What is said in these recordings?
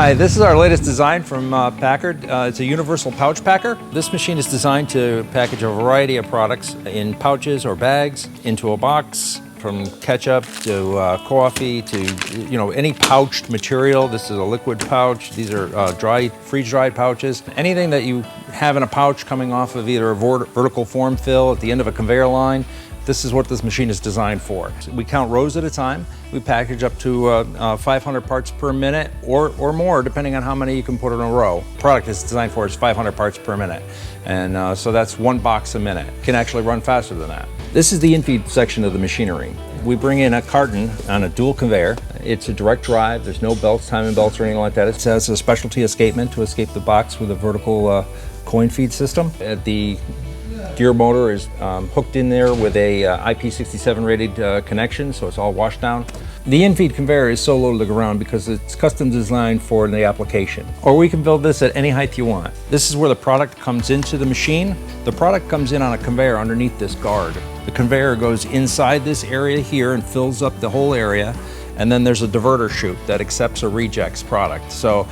Hi, this is our latest design from Packard. It's a universal pouch packer. This machine is designed to package a variety of products in pouches or bags into a box, from ketchup to coffee to any pouched material. This is a liquid pouch. These are freeze-dried pouches. Anything that you have in a pouch coming off of either a vertical form fill at the end of a conveyor line, this is what this machine is designed for. We count rows at a time. We package up to 500 parts per minute or more, depending on how many you can put in a row. The product is designed for is 500 parts per minute. And so that's one box a minute. It can actually run faster than that. This is the infeed section of the machinery. We bring in a carton on a dual conveyor. It's a direct drive. There's no belts, timing belts, or anything like that. It has a specialty escapement to escape the box with a vertical coin feed system. The gear motor is hooked in there with a IP67 rated connection, so it's all washed down. The infeed conveyor is so low to the ground because it's custom designed for the application. Or we can build this at any height you want. This is where the product comes into the machine. The product comes in on a conveyor underneath this guard. The conveyor goes inside this area here and fills up the whole area. And then there's a diverter chute that accepts or rejects product. So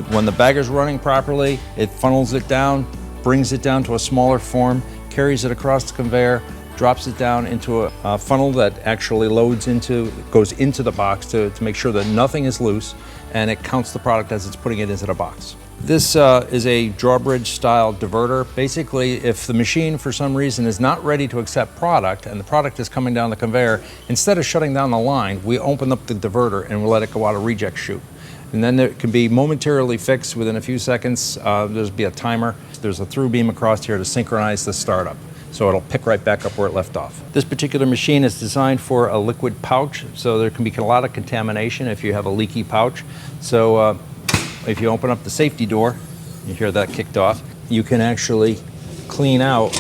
when the bagger's running properly, it funnels it down, brings it down to a smaller form, carries it across the conveyor, drops it down into a funnel that actually goes into the box to make sure that nothing is loose, and it counts the product as it's putting it into the box. This is a drawbridge style diverter. Basically, if the machine for some reason is not ready to accept product and the product is coming down the conveyor, instead of shutting down the line, we open up the diverter and we let it go out a reject chute. And then it can be momentarily fixed within a few seconds. There'll be a timer. There's a through beam across here to synchronize the startup. So it'll pick right back up where it left off. This particular machine is designed for a liquid pouch, so there can be a lot of contamination if you have a leaky pouch. So if you open up the safety door, you hear that kicked off, you can actually clean out,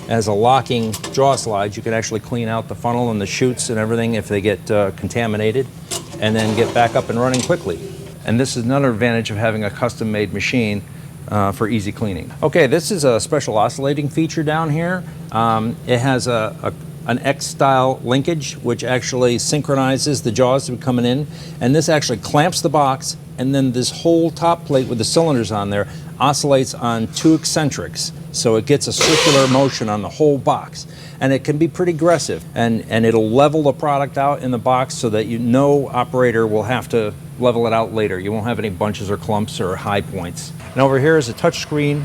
as a locking jaw slide, you can actually clean out the funnel and the chutes and everything if they get contaminated, and then get back up and running quickly. And this is another advantage of having a custom-made machine for easy cleaning. Okay, this is a special oscillating feature down here. It has an X-style linkage, which actually synchronizes the jaws that are coming in, and this actually clamps the box, and then this whole top plate with the cylinders on there oscillates on two eccentrics, so it gets a circular motion on the whole box. And it can be pretty aggressive, and it'll level the product out in the box so that no operator will have to level it out later. You won't have any bunches or clumps or high points. And over here is a touchscreen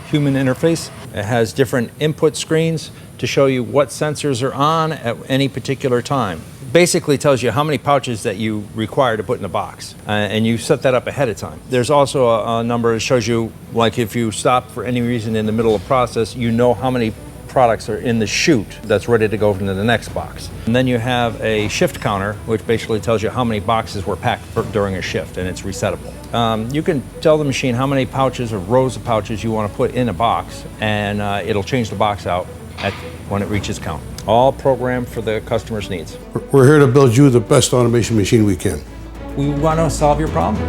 human interface. It has different input screens to show you what sensors are on at any particular time. Basically tells you how many pouches that you require to put in the box, and you set that up ahead of time. There's also a number that shows you, like if you stop for any reason in the middle of process, you know how many products are in the chute that's ready to go into the next box. And then you have a shift counter, which basically tells you how many boxes were packed during a shift, and it's resettable. You can tell the machine how many pouches or rows of pouches you want to put in a box, and it'll change the box out when it reaches count. All programmed for the customer's needs. We're here to build you the best automation machine we can. We want to solve your problem.